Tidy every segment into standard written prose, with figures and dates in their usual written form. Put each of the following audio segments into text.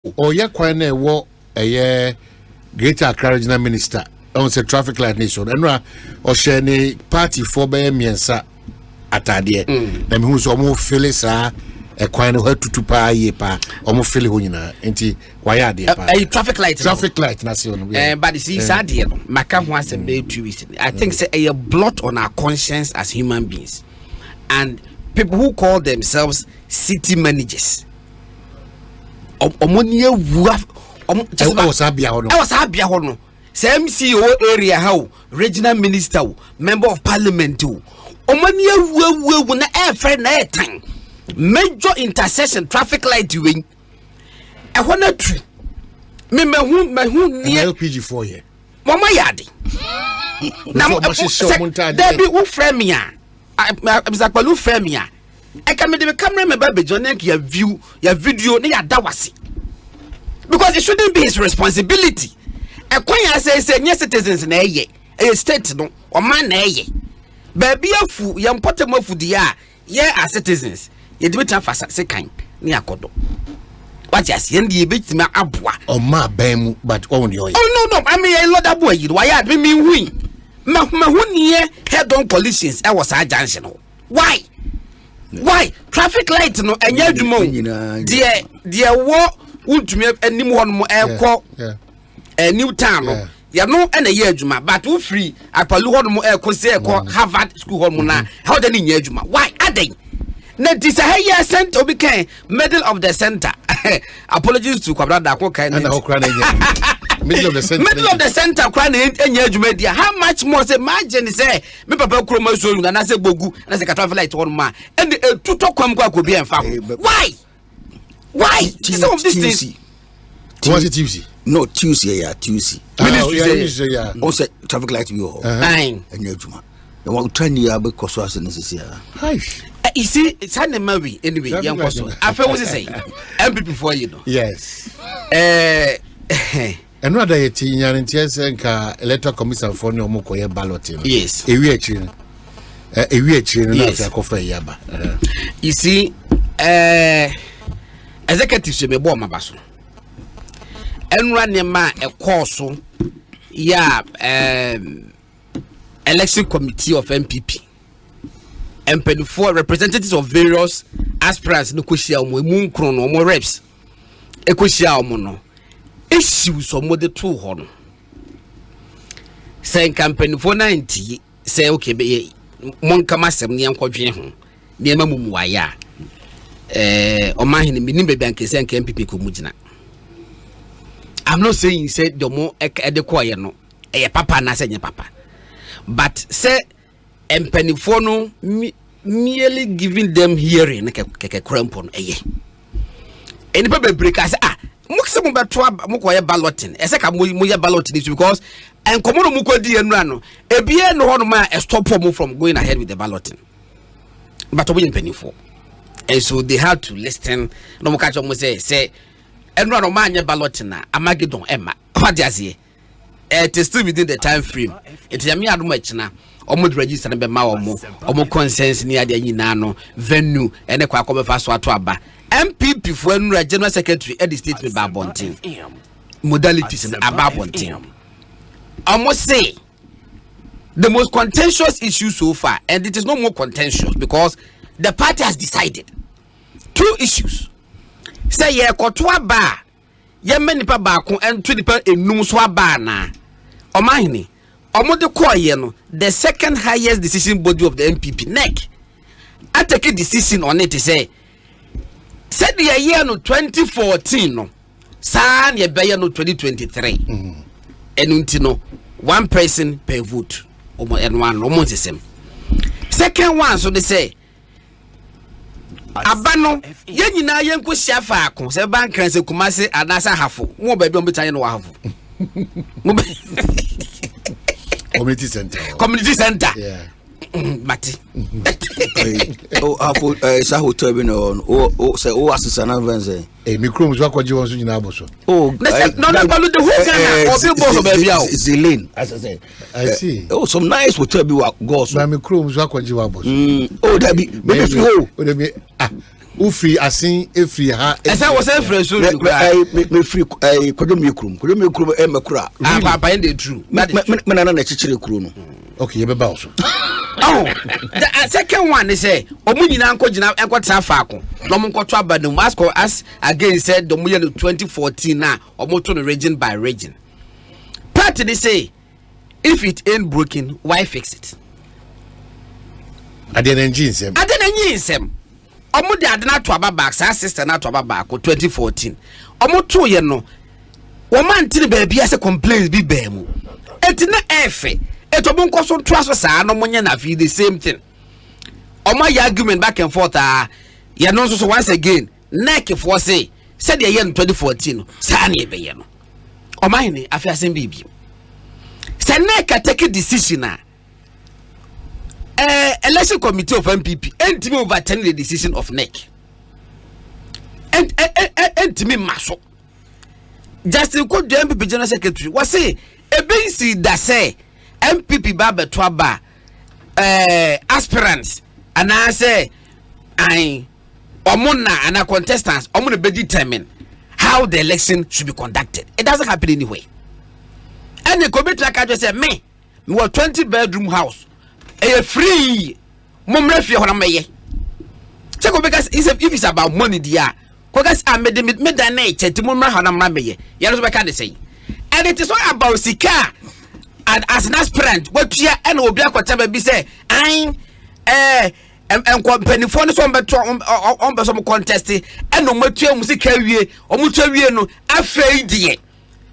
or ya kwane wo a Greater Accra Regional Minister on the traffic light nation and or share any party for by miensa atade them who's almost feelings are a kwane ho tutupa ye pa almost feel hunina enti why de pa a traffic light nation but you see sad here maka ho asem dey 2 weeks I think say a blot on our conscience as human beings and people who call themselves city managers omonie wu I was happy hono same CEO area how regional minister member of parliament omonie wu na e friend na time major intersection traffic light we e hona true me hu ni LPG4 here mama yade na there be who frame me a Mr. frame me a I can make the camera me baby John ya view ya video na ya dawase because it shouldn't be his responsibility. A kwanya say nye citizens na eye state no o man na eye baby afu ya mpotem afu dia ye as citizens ye de betra fa se kan na yakodo what just ye de betima aboa o ma ban but on your oh no I mean a lot of boy you why me hu ma hu nie head on collisions e was a junction why traffic light no enya adwuma de wo untumi anim ho no ekọ new town no ya no na ye adwuma but wo free apalu ho no ekọ se ekọ Harvard school ho no na how dey nya adwuma why aden na disahaya center obi kan middle of the center apologies to kwabrada ko kan na okra na middle of the center kra na enya adwuma dia how much more say imagine say me papa kroma so na say bogu na say traffic light ho no ma and tuto kwam kwa ko bi enfa why some of these things was it Tuesday? No, Tuesday. Ministry yeah. Also traffic light we all. Fine. And you want to train you because was necessary. You see, it's an movie anyway. Young person. I feel what you say. MP before you know. Yes. Another 18 year in TSNK electoral commission for no more balloting. Yes. A week chin. Yaba. You see, executive should be born my basso. And running ma a course election committee of MPP and 24 representatives of various aspirants no kushia mo moon chrono mo reps ekushia mo no issues of the two hono say campaign for 90 say okay be mon kama sem ne enkodwe ho ne ma mumu aya o ma hini minim be bianke say MPP ko mugina. I'm not saying say the more edekoye no e papa na say nye papa but say empanifo no merely giving them hearing keke crampon eye enipa be break say mukse mo beto mukoye balloting e say ka mo ye balloting because enkomo no mukodi enu no ebie no hono ma stop mo from going ahead with the balloting but obo empanifo and so they had to listen no mo catch mo say and run man balloting na amagedon emma what does he it is still within the time frame it yami adom achina omo register na be ma omo consent ni ade nyina no venue ene kwa akobefa so ato aba MPP for enu general secretary at the state me babontin modalities na ababontin almost say the most contentious issue so far and it is no more contentious because the party has decided 2 issues. Say ye kotoa ba ye menipa baako ento nipa enum so aba na omahini omode koye no the second highest decision body of the MPP NEC I take a decision on it to say said the year no 2014 no san ye be no 2023 enunti no one person per vote omo enwan omo sesem second one so they say abano ye nyina ye nkohia faako se bank se kumase anasa hafo mo ba bi o betanye no hafo community center yeah mati oh hafo sa hotel bi no o say o asesa na venze mikrom zo akwaji won so nyina aboso oh no balu the whole Ghana or people so baby out Zilin as I say I see some nice hotel bi go so mikrom zo akwaji wa aboso oh that be maybe oh that be Ufi asin efri ha. Esa was a fresh so me free kodom yekrum e makura. Ah papa in the true. Me na na chichire kuro no. Okay, you be boss. Oh, the second one is say omunyina nkogina enkwata faako. No mo nkwoto abadum as again said the year 2014 na omoto no region by region. Party they say if it ain't broken, why fix it? Ade na njinsem. Omo de adena to ababa sa sister na to ababa ko 2014. Omo to ye no. Wo man tini baby ase complaints bi ba mu. Eti na efe. Eto bo nko so to aso sa no monye na fi the same thing. Omo ya argument back and forth ye no so once again. Neck for say said the year 2014 sa na ebe ye no. Omo hini afi asem bibi. Say neck take a decision election committee of MPP entimi overturn the decision of NEC and entimi maso Justin Ko the MPP general secretary was say ebensi da say MPP ba beto ba aspirants and I say omuna and contestants omuna be determine how the election should be conducted. It doesn't happen anyway. And the committee like I just said me want 20-bedroom house free mumre fi hona meye check because if it's about money dia because I made that na cheti mumre hona meye ya no be ka dey say and it is not about sika and as an aspirant what you and obi akwata ba bi say company for no so beto on be some contest and no matua mu sika wie omutua wie no afei die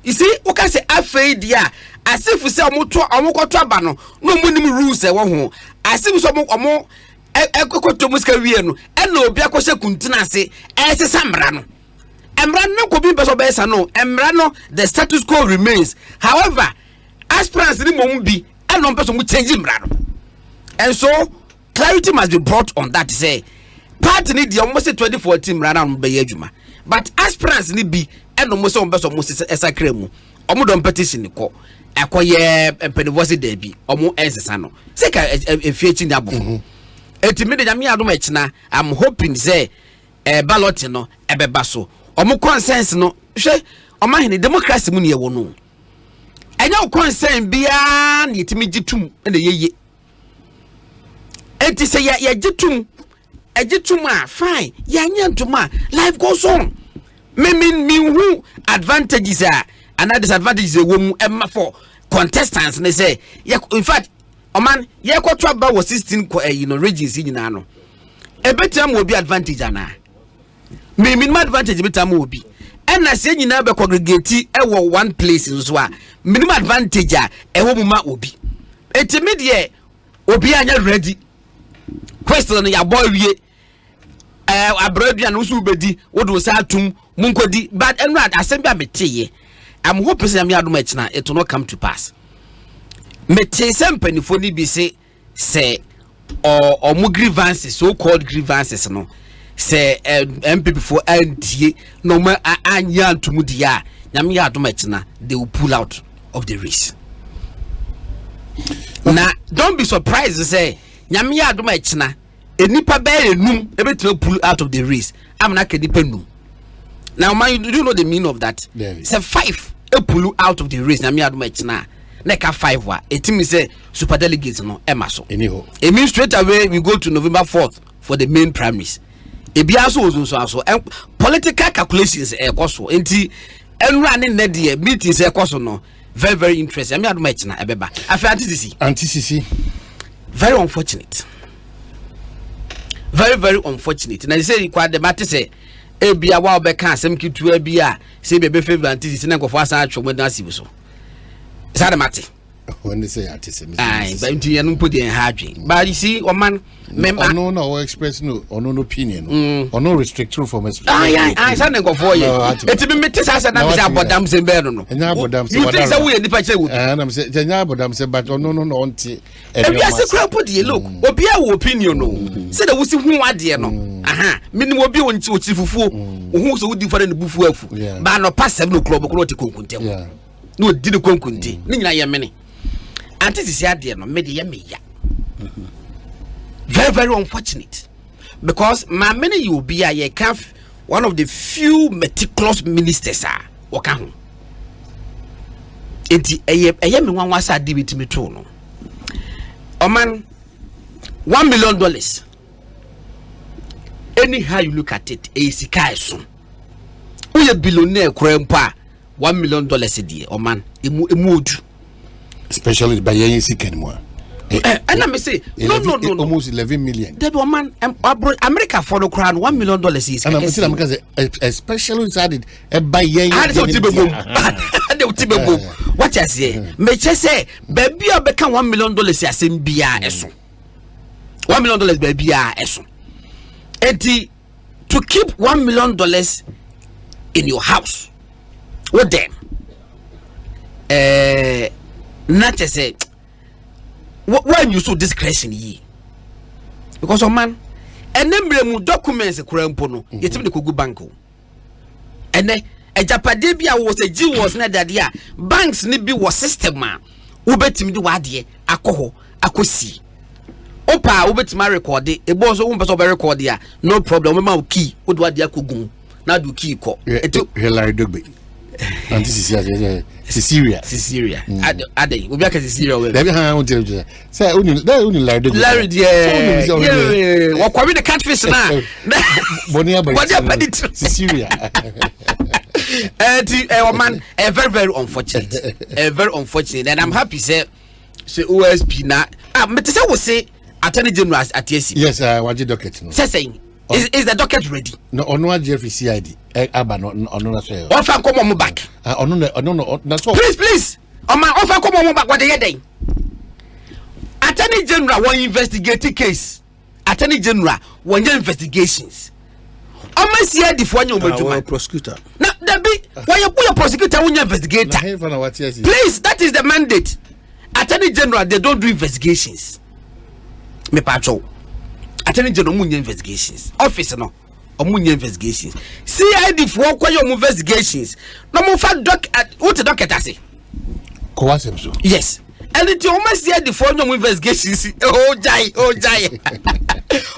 you see what can say afei dia as if we say omokoto aba no munim rules e wo ho as if so omo ekoto muska wie no e na obi akose kuntina ase esesa mra no ko bi beso be no emra no the status quo remains. However, aspirants ni mom bi e no person mu change mra no, and so clarity must be brought on that. Say party ni the almost 2014 mra na no be adwuma, but aspirants ni bi e no mo se on person mu esakra mu omo don petition ko akoye empenivosi debi omo ensesa no sika efiechi ni abofo etimi de nyame adom echina. I'm hoping say ballot no ebeba so omo consensus no hwe omo hene democracy mu ne yewo no enya consent bia na etimi gitum na yeye enti say ya gitum fine ya nyantuma life goes on. Me who advantages are and disadvantages a woman for contestants. They say, in fact, man, yeah, what trouble was 16 regions in Nano. A better will be advantage, Anna. Maybe my advantage better will be. And I say, you never congregate one place in Zwa. Minimum advantage, a woman will be. It's a media will be ready. Question your boy, Abradian Usubedi, what was Atum, Munkodi, but and right, I send me a I'm hoping I'm yard match now, it will not come to pass. Mete something for the BC say or more grievances, so called grievances, no. Say MPP for NT, no more young to Mudia, Yamia Domachina, they will pull out of the race. Now, don't be surprised to say Yamia Domachina, a nipper bear noom, every to pull out of the race. I'm not a dependent. Now, man, you do know the meaning of that. Say 5 a pull out of the race. Yamia Domachina. Neka 5 wa. A team is a super delegates no emaso. Anyhow, it means straight away we go to November 4th for the main primaries. So political calculations also. Enti running net meetings no very very interesting. I mean na ebeba. Afi anti-CC. Very unfortunate. Very very unfortunate. Na say kwa the matter say ebia wa obeka asem kitu ebia say bebe favor anti-CC na nkofo asan atwo na asibu so. Is that the matter? When they say anti-Semitism, but you don't put in hardly. But you see, one man, no express no or no opinion or no restriction from expression. I said go for you. It's been metis as an about dams in Berno. And now, you think that we are the patcher, and I'm saying, but no, auntie. And we are a crowd put the look, or be our opinion. No, said I was who I dear no. Aha, minimum be on to chief who's so different before, but no pass 7 o'clock, yeah. No, did the conkunti, Nina Yamini. And this is the idea, no media. Very, very unfortunate. because my many you be a one of the few meticulous ministers waka ho enti eye me wan wasa di bitimi to no oman $1 million anyhow you look at it sika eso we billionaire krempa $1 million di oman emu odu especially by yen sika anymore. And I say, no. Almost 11 million. The woman, America for the crown, $1 million is. And I'm saying, especially inside it, by yen. What I say, me say, baby, I become $1 million as in BIS. $1 million, baby, eso. And to keep $1 million in your house, what then? Not to say. When you so discretion ye because man and then documents no yet me go bank and then a japade bia was a G was na that ya banks ni bi was system man wo betimi di wade akoho akosi opa wo betimi record e bo so wo person be record ya no problem we ma key wo do wade akogun na do key ko Hilary Dogbe and this is Syria. Ade, we be aka Syria we. Dabi ha won tell you. Say only Larry. Larry yeah. What kwa the catfish na. Bonia ba. Syria. Man, very unfortunate. Very unfortunate and I'm happy say OSP na. Me say we say Attorney General at TSC. Yes, waji docket no. Say is the docket ready? No, ono Jeffrey CID. Aba no na say. Ofa come on back. No. Please. On my offer come on back what they day. Attorney General one investigating case. Attorney General one investigations. On my CID for your prosecutor. Now there be why you put your prosecutor when you investigator. Please, that is the mandate. Attorney General they don't do investigations. Me patrol. Attorney General munye investigations. Office no. Omunye investigations. CID for kwa your investigations. No mo fa what the doctor say? Kowasem so. Yes. And it almost CID for your investigations. Oh jai.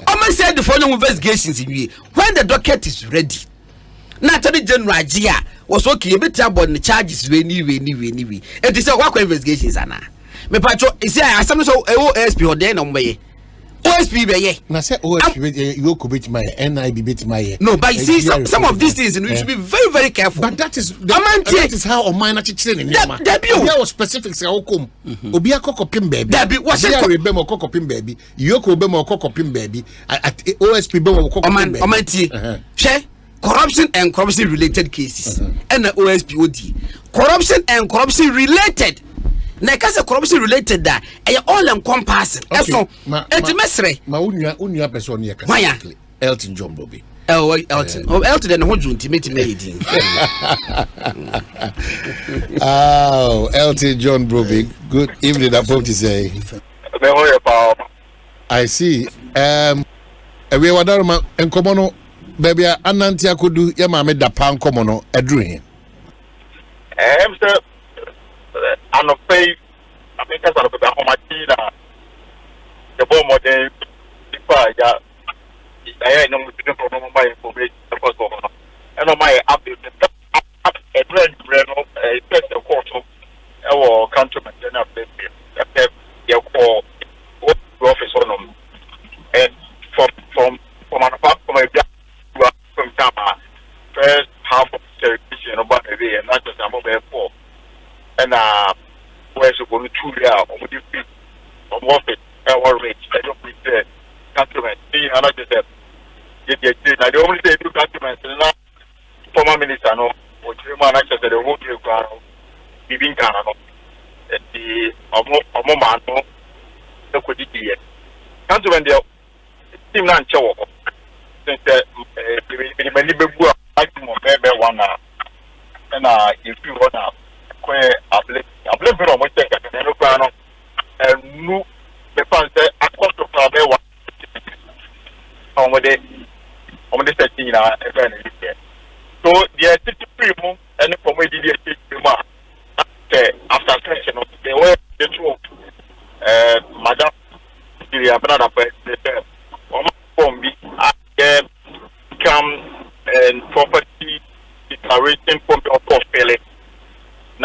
Almost CID for your investigations when the docket is ready. Na Attorney General Gia was okay better about the charges we ni. It is a work investigations ana. Me patro is I some so OSP or then on way. OSP be ye. Na say OSP you go bit my NIB bit my. No, but you see some of these things we should be very very careful. But that is how o man actually in there. There was specifics how come. Obi akokopim baby. There be what say be mo kokopim baby. You ko be mo kokopim baby. At OSP be mo kokopim baby. Omantie. She corruption and corruption related cases. And the OSP OD. Corruption and corruption related. Na kase corruption related that all encompassing. Eso enti mesre ma unia person here can Elton John Bobby. Elton. Elton den ho junti metime edin. Oh, Elton John Bobby. Good evening, I hope to say. I see. We were there en komono baby ananti akodu ya ma me da pan komono edru he. Sir, I'm not pay. I think that's about the bomb model. I know my information. And on my update, a brand a special court our countrymen. Your call office on them. And from from Tama, first half of the television about the day, and not just a mobile for. And where's you going to out on the our rich? I don't need the countrymen. See, I like that. I only say two countrymen. Now, former minister, no, which man access the whole ground, living Canada. The Omoman, no, the could be countrymen, they seem not show up. Since the many people are maximum maybe 1 hour. And if you want to where I believe from what they can do, and no, the fans say, I got to travel on the 13 so the city people and from where did they after session of the way the truth, Madam, the another person, from me,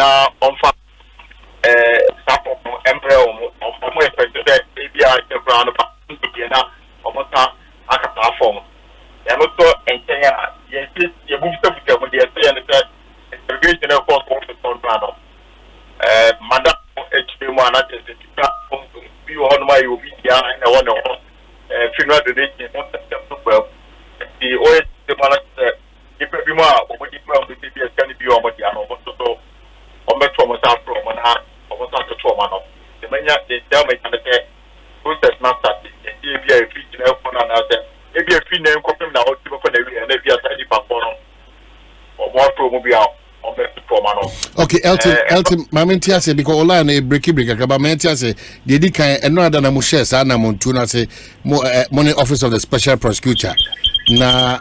na onfa support no embryo omo expect that ABI the ground pa na omo ta akata form ya no to enchen ya ye move to the mo dey say na segregation of course on plan madam HB mo na te bi ho no ma yo bi ya na won funeral donation no to well the OS the balance if be more omo di plan be be can be omo di ano so omo to omo sa from na omo sa to omo no the manya the tell me can say process not start the be a free na for na say e be a free na ko na o ti ko na wi na bi asa di pa ko no omo to omo bi a omo to omo no. Okay, Elton mamenti ase because online e break akaba mamenti ase the di kan eno ada na mo share sa na mo ntu na say money office of the special prosecutor na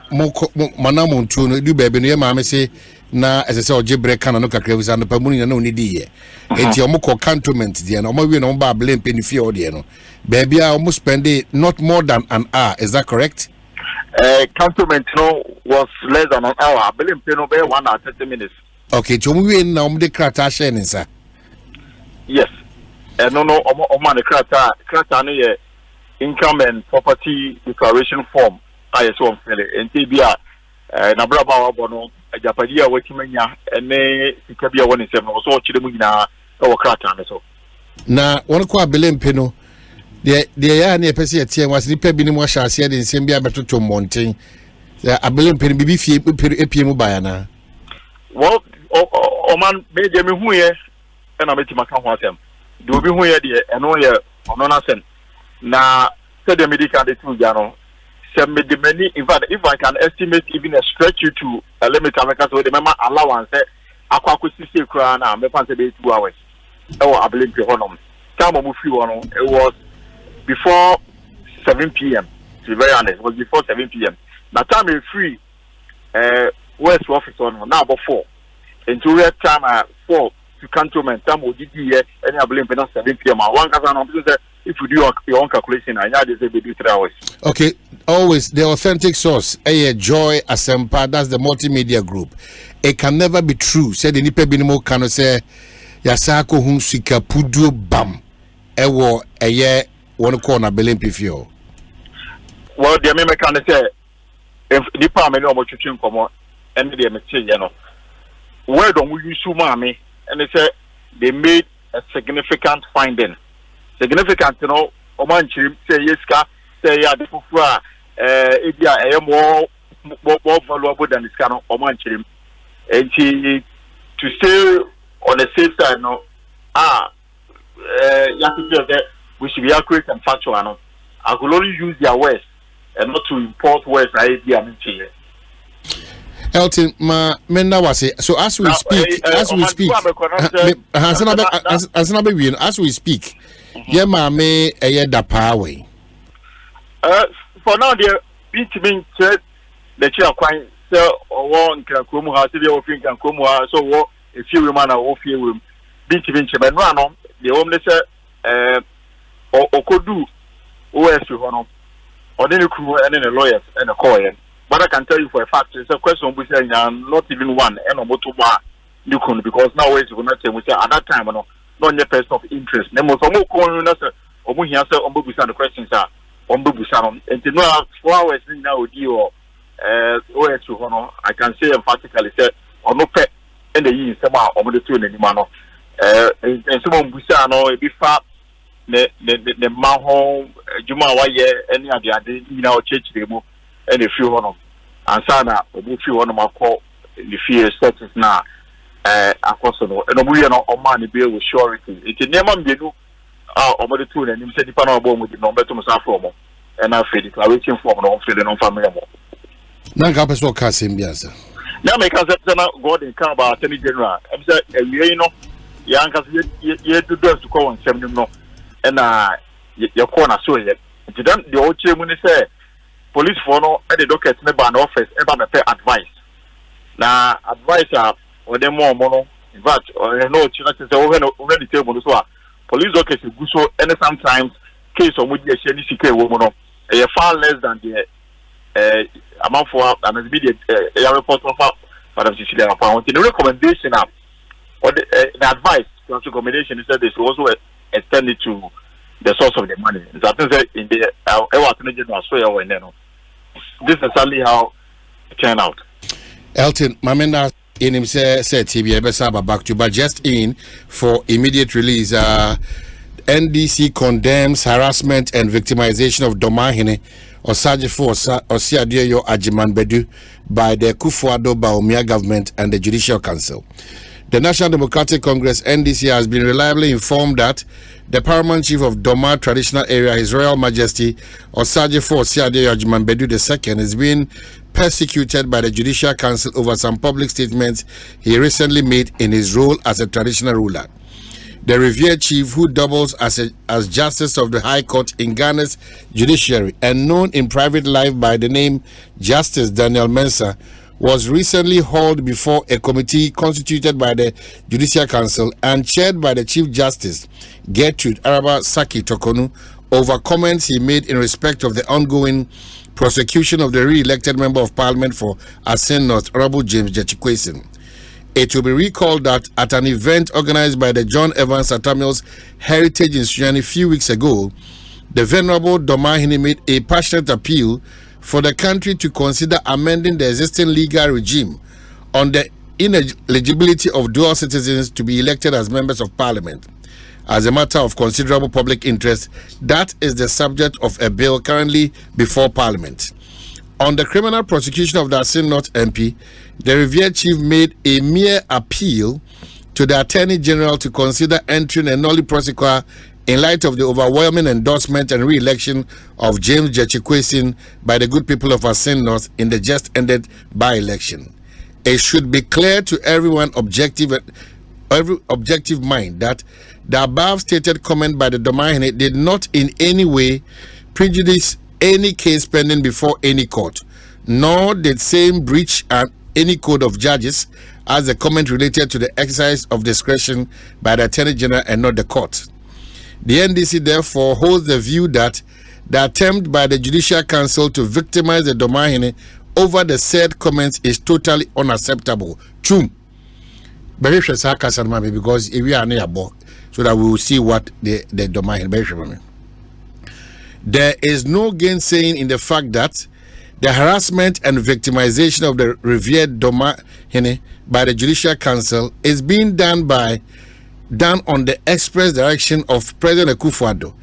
mana mo ntu no du bebe no ye maame se na ese oje break kan no kakra visa no pamuni na oni di ye enti omo ko cantonment die na omo wi na omo ba blame penifie o die no bebe a omo spend not more than an hour, is that correct? Cantonment no was less than an hour. I believe no be 1 hour 30 minutes. Okay, so we na omo de krata share nsa. Yes. No omo na krata no ye income and property declaration form. I so on fele enti bia na braba wa bono ajapadi a watimanya ene sika bia woni sem no so chire mu nyina e wo krata ne so. Na won ko abelempe no de ya na epese etie wasiri pa bi ni mo hya ase de nsem bia betoto monten. Abelempe no bibi fie epie mu baya na. Well, o man be de me hu ye e na metima ka ho asem. De obi hu ye de eno ye ono na sen. Na said the medical de tu jano. In fact, if I can estimate even a stretch you to a limit, because so the member allowance, Aquacusi Crana, me fancy 2 hours. Oh, I believe the honor. Time of it was before 7 p.m. To be very honest, it was before 7 p.m. Now, time is free. West office on now about 4. Into real time at 4 to cantonment, time of DD, and I believe not 7 p.m. One can if you do your own calculation, I know they say maybe 3 hours. Okay, always the authentic source. Joy Asempa, that's the multimedia group. It can never be true. Said the Nipe Binimo can say Yasako Hunsika Pudu Bam. Ewo one corner Belém Pifio. Well, the American say if Nipa many of you come on and the material, you know. Where don't we use Sumami? And they say they made a significant finding. Significant, you know, Oman Chim say yes, say ya the Fufua, more valuable than this kind of Oman Chim. And to stay on the safe side, no, we should be accurate and factual. No, I could only use their words and not to import words. Elton, Menda was it. So as we speak, yeah, ma me a year da power. For now, the beach being said the chair quite so or one can come out to the offering can come out so what if you man or few room beach being chair and run on the homeless or could do OS to honor or then you crew and then a lawyer and a coin. But I can tell you for a fact, it's a question we say not even one and a motor bar you can because nowadays you will not say we say at that time not your person of interest. Nemo for more corners or here on Bubusan the questions are on Bubusan and to know 4 hours now deal OS to honor. I can say emphatically said or no pet and the year somehow over the 2 anymore. And someone Busano a bit far the Maho Juma Waye any of the other church demo. And if you want and Sana, if you want to call the fear status now, across the and we are not on money bill with surety. It's a name of the over the 2 and you said the panel bomb with the number to myself from and I feel declaration form on feeling on family. Nanka so Casimbiasa. Now make us go and come about any general. I'm saying, you know, Yankas, you to do to call and send them no, and your corner so yet. The old chairman say. Police for no at the docket never an office ever me pay advice. Now advice or them more mono in fact or no children say already table so police docket is good so and sometimes case on which they share CK woman far less than the amount for an immediate report of Madam Cecilia upon the recommendation or the advice to accommodation is that they should also extend it to the source of the money. So I think that in the this is exactly how it turned out. Elton, Mamena in him said TB back to, but just in for immediate release. NDC condemns harassment and victimization of Domahine Osajifo Osiadio Ajiman Bedu by the Kufuado Baumia government and the Judicial Council. The National Democratic Congress NDC has been reliably informed that the paramount chief of Doma traditional area, His Royal Majesty Osajifo Osiadio Ajiman Bedu II, is being persecuted by the Judicial Council over some public statements he recently made in his role as a traditional ruler. The revered chief, who doubles as Justice of the High Court in Ghana's judiciary and known in private life by the name Justice Daniel Mensah, was recently hauled before a committee constituted by the Judicial Council and chaired by the Chief Justice Gertrude Araba Saki Tokonu over comments he made in respect of the ongoing prosecution of the re-elected Member of Parliament for Asin North, Honorable James Jachikwesin. It will be recalled that at an event organized by the John Evans Satamil's Heritage Institute a few weeks ago, the Venerable Domahine made a passionate appeal for the country to consider amending the existing legal regime on the ineligibility of dual citizens to be elected as members of Parliament. As a matter of considerable public interest, that is the subject of a bill currently before Parliament. On the criminal prosecution of the Asin North MP, the revered chief made a mere appeal to the Attorney General to consider entering a nolli prosequa in light of the overwhelming endorsement and re-election of James Jachikwesin by the good people of Asin North in the just ended by-election. It should be clear to every objective mind that the above stated comment by the Domahine did not in any way prejudice any case pending before any court, nor did same breach any code of judges, as the comment related to the exercise of discretion by the Attorney General and not the court. The NDC therefore holds the view that the attempt by the Judicial Council to victimize the Domahine over the said comments is totally unacceptable. True. Because if we are near so that we will see what the Domahine. There is no gainsaying in the fact that the harassment and victimization of the revered Domahine by the Judicial Council is being done on the express direction of President Akufo-Addo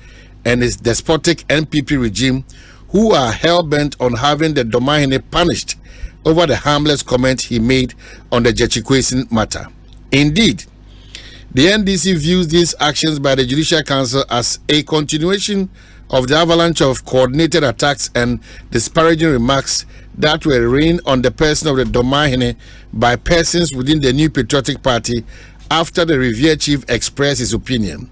and his despotic NPP regime, who are hell-bent on having the Domahine punished over the harmless comment he made on the Jachikwesin matter. Indeed, the NDC views these actions by the Judicial Council as a continuation of the avalanche of coordinated attacks and disparaging remarks that were rained on the person of the Domahine by persons within the New Patriotic Party after the revered chief expressed his opinion.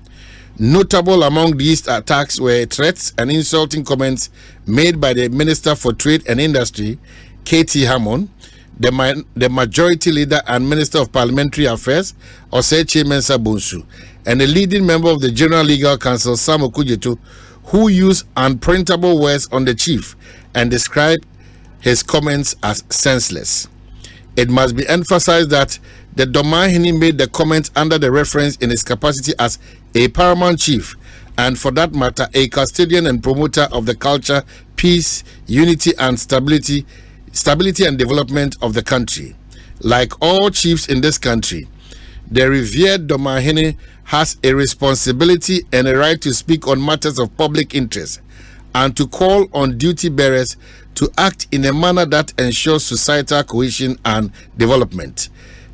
Notable among these attacks were threats and insulting comments made by the Minister for Trade and Industry, K.T. Hammond, the Majority Leader and Minister of Parliamentary Affairs, Oseche Mensah Bonsu, and the leading member of the General Legal Council, Sam Okujeto, who used unprintable words on the chief and described his comments as senseless. It must be emphasized that the Domahine made the comment under the reference in his capacity as a paramount chief and, for that matter, a custodian and promoter of the culture, peace, unity and stability and development of the country. Like all chiefs in this country, the revered Domahine has a responsibility and a right to speak on matters of public interest and to call on duty bearers to act in a manner that ensures societal cohesion and development.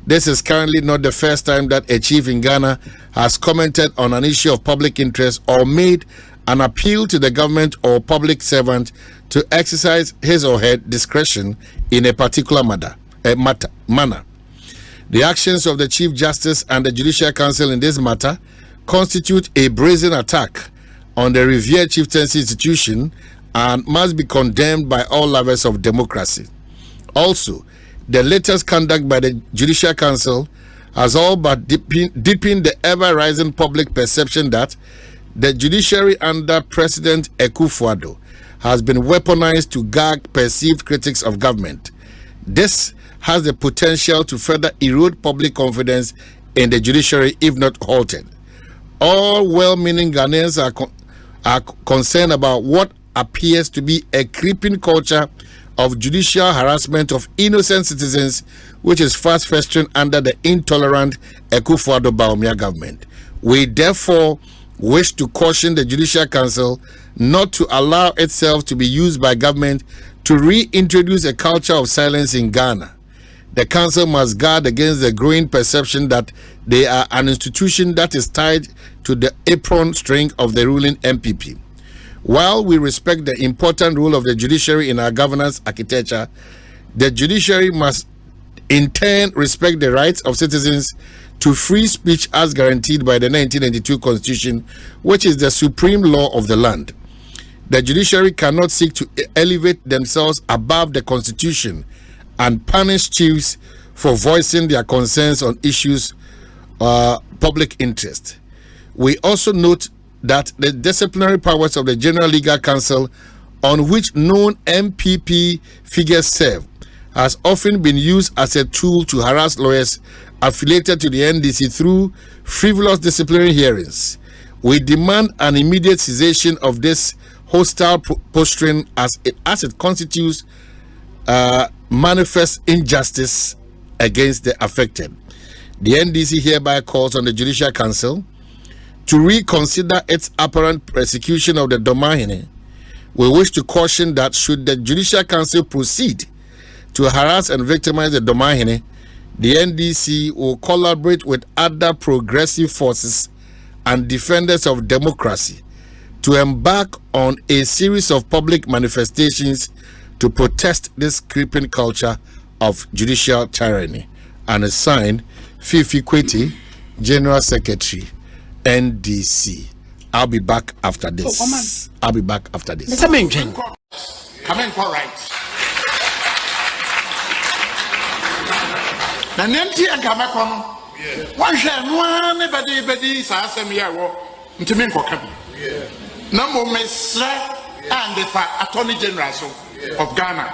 This is currently not the first time that a chief in Ghana has commented on an issue of public interest or made an appeal to the government or public servant to exercise his or her discretion in a particular manner. The actions of the Chief Justice and the Judicial Council in this matter constitute a brazen attack on the revered chieftaincy institution and must be condemned by all lovers of democracy. Also, the latest conduct by the Judicial Council has all but deepened the ever-rising public perception that the judiciary under President Akufo-Addo has been weaponized to gag perceived critics of government. This has the potential to further erode public confidence in the judiciary if not halted. All well-meaning Ghanaians are concerned about what appears to be a creeping culture of judicial harassment of innocent citizens, which is fast festering under the intolerant Ekofo-Addo-Bawumia government. We therefore wish to caution the Judicial Council not to allow itself to be used by government to reintroduce a culture of silence in Ghana. The Council must guard against the growing perception that they are an institution that is tied to the apron string of the ruling MPP. While we respect the important role of the judiciary in our governance architecture, the judiciary must in turn respect the rights of citizens to free speech as guaranteed by the 1992 Constitution, which is the supreme law of the land. The judiciary cannot seek to elevate themselves above the Constitution and punish chiefs for voicing their concerns on issues public interest. We also note that the disciplinary powers of the General Legal Council, on which known MPP figures serve, has often been used as a tool to harass lawyers affiliated to the NDC through frivolous disciplinary hearings. We demand an immediate cessation of this hostile posturing as it constitutes manifest injustice against the affected. The NDC hereby calls on the Judicial Council to reconsider its apparent persecution of the Domahine. We wish to caution that should the Judicial Council proceed to harass and victimize the Domahine, the NDC will collaborate with other progressive forces and defenders of democracy to embark on a series of public manifestations to protest this creeping culture of judicial tyranny. And is signed Fifi Kweti, General Secretary, NDC. I'll be back after this. I'll be back after this. Mr. Menchen. Come in, right. The Nanti and Kamakon. One shall one body M'Ahiasem here. Ntiminko Kabi. Number Mesra and the Attorney General of Ghana.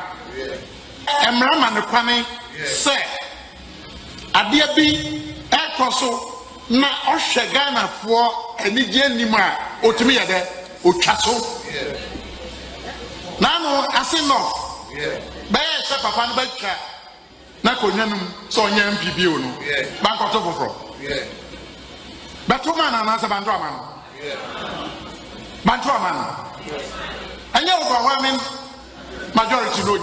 Emraman Kwame say, Adiabi, Ekoso, na Osha Ghana for a Nidian Nima, Otimia de, Uchaso. Nano, as enough. Bear Papa Bacha, Nakonyanum, Sonyan Pibuno, Bankoto. But two man and answer Bandraman. Bantraman. And you overwhelming majority no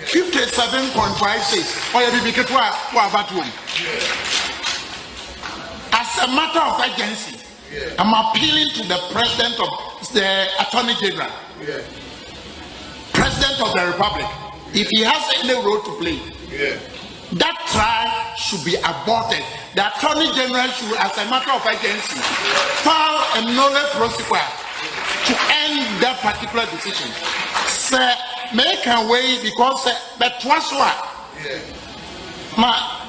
57.56 or you be as a matter of urgency, I'm appealing to the President of the Attorney General, President of the Republic. If he has any role to play, that trial should be aborted. The Attorney General should, as a matter of urgency, file a nolle prosequi to end that particular decision. Sir, make a way because that was what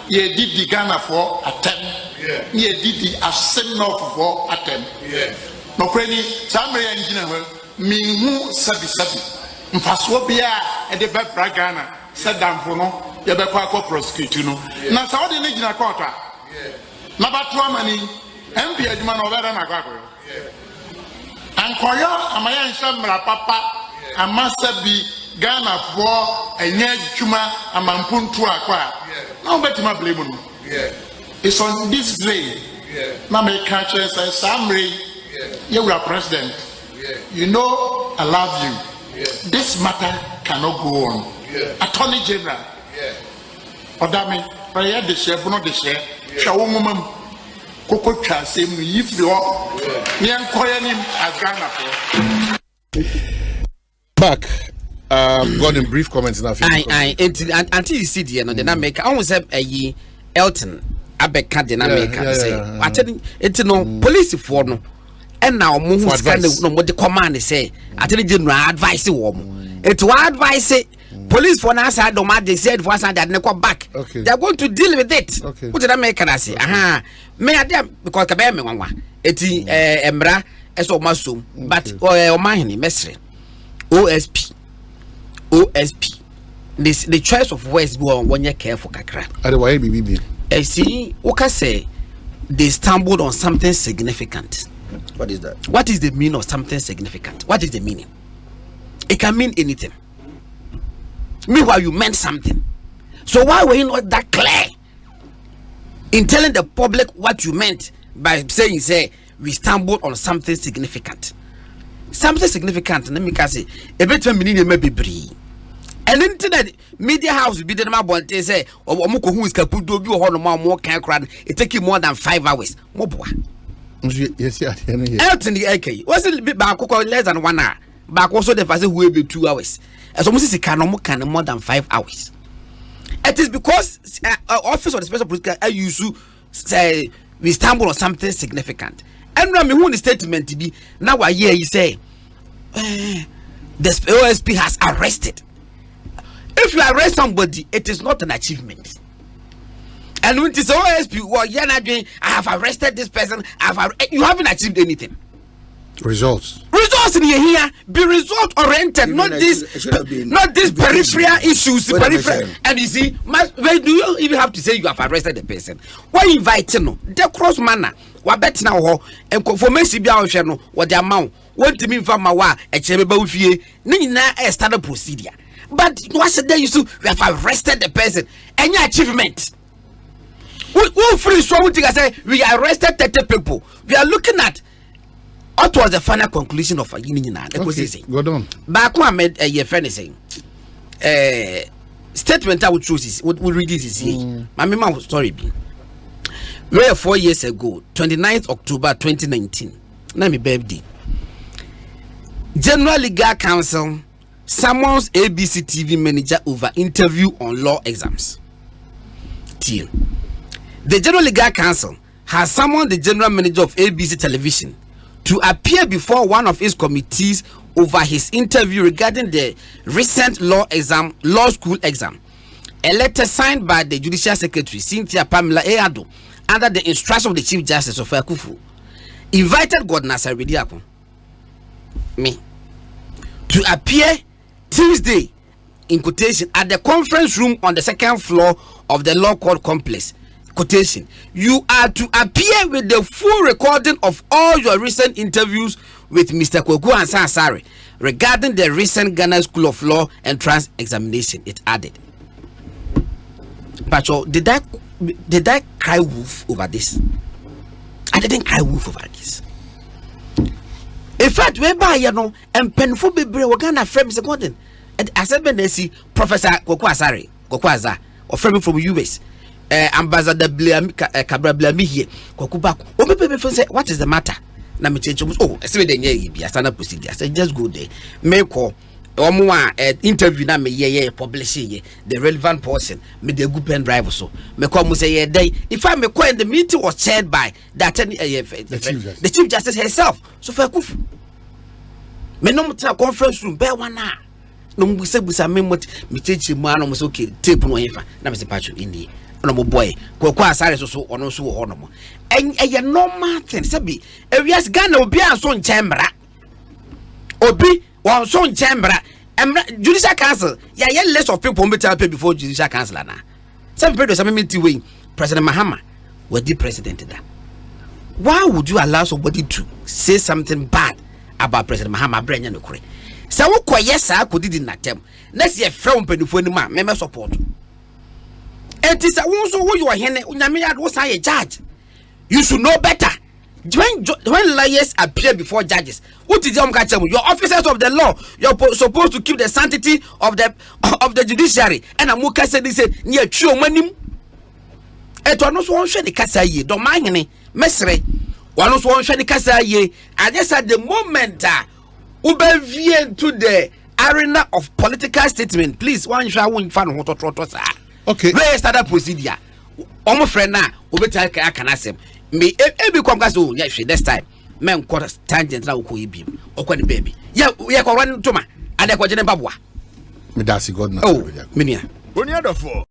ye did the Ghana for attempt. Ye did the Assembly for attempt. No credit, Sammy engineer, me who sabi. Mpaswobia at the back Ghana said down for no, you better prosecute no. Now, so the engineer quarter. Number 2 money, MP Edman over than a and Koya, Amaya and Shamra Papa, and Master be Ghana for a near Juma and Mampun to acquire. No better my blame. It's on this day. Mama catches a summary. You are president. You know, I love you. This matter cannot go on. Attorney General. Odame, prayer the share, but not the share. Show woman. Coco Chassim, if you are him as Ghana. Back. Got in brief comments now. Until you see the end, then make I almost have a Elton Abeka dynamic. Say, I tell you, it's no police for no. And now, move kind of what the command say. I tell you, general advice woman. It's what advice it. Police for us had no they said for us that they come back. Okay. They are going to deal with it. Okay. What did I make? Can I say? Aha. Me adem because kabeme wanwa. Eti emra eso masum. But omahini mesre. OSP. The choice of words go on when you careful kakra. Ade why bibi. See, oka say they stumbled on something significant. What is that? What is the meaning of something significant? What is the meaning? It can mean anything. Meanwhile, you meant something. So why were you not that clear in telling the public what you meant by saying, say, we stumbled on something significant? Something significant, let me say, a better meaning may be bree. And then that media house be the man want to say, or Moko who is Capudo, you or more can crowd, it take you more than 5 hours. Mobua. Yes, yeah. Elton the AK wasn't bit back less than 1 hour. Back also the person who will be 2 hours. As almost a can more than 5 hours. It is because office of the special political I used to say we stumble on something significant. And when me the statement to be now I hear you say the OSP has arrested. If you arrest somebody, it is not an achievement. And when it is OSP, well, you're not doing, I have arrested this person, you haven't achieved anything. Results in here be result oriented, not this peripheral issues. Peripheral, and you see, why do you even have to say you have arrested the person? Why inviting no? The cross manner, what bet now and confirmation be our channel, what the amount, what to mean from my wa, a chamber with you, Nina a standard procedure. But what's the day you see, we have arrested the person, any achievement? We free so we say we arrested 30 people. We are looking at what was the final conclusion of a union? Go on. Back when I made a friend saying, statement I would choose is what we read this is here. My memory story be where 4 years ago, 29th October 2019, let me birthday. General Legal Counsel summons ABC TV manager over interview on law exams. The General Legal Counsel has summoned the general manager of ABC Television to appear before one of his committees over his interview regarding the recent law school exam. A letter signed by the Judicial Secretary Cynthia Pamela Eado under the instruction of the Chief Justice of Akufu invited Godna Sarbidiapo me to appear Tuesday in quotation at the conference room on the 2nd floor of the law court complex. Quotation, you are to appear with the full recording of all your recent interviews with Mr. Kweku Ansah-Asare regarding the recent Ghana School of Law entrance examination. It added. Pacho, did I cry wolf over this? I didn't cry wolf over this. In fact, whereby you know, and painful baby, we're gonna frame Mr. Gordon. And I said, when they see Professor Kweku Ansah, or frame from US. Ambassador Cabra Blami here. Kokubaku. What is the matter? Na me change. Oh, I say the nye I stand up procedure. I say just go there. Make call. Interview na me ye publish the relevant person. Me the good pen drive so. Me call say day. If I me call the meeting was chaired by the Chief Justice herself. So for Kufu. Me no muta conference room be wana. No mu se busa me change mu ano so okay tape no yefa. Na me say patch in the no boy Kweku Ansah so ono so ho no mo eye normal thing sabi areas Ghana obi anso nchembra obi won so nchembra Judicial Council ya list of people meet up before Judicial Council na some people some meeting wey President Mahama was the president da. Why would you allow somebody to say something bad about President Mahama branya no kure say wo koyesa akodi na tem next year from penifo ni ma me support. It is a also who you are here. A judge. You should know better. When lawyers appear before judges, what is your officers of the law? You're supposed to keep the sanctity of the judiciary. And Amuka said, he said, near true money. It was one shady Cassaye. Don't mind me, Mesre. One was one shady Cassaye. And just at the moment, Ube to the arena of political statement. Please, one shall win fan what. Okay. Where start that procedure? Almost friend now. Obeta M'Ahiasem. Me every congress oh yes this time. Men quarter tangent na uko ibim. Okwa baby. Yeah, we are run to ma. And I go babwa. Me dasi God na. Oh, minia. When you're the four.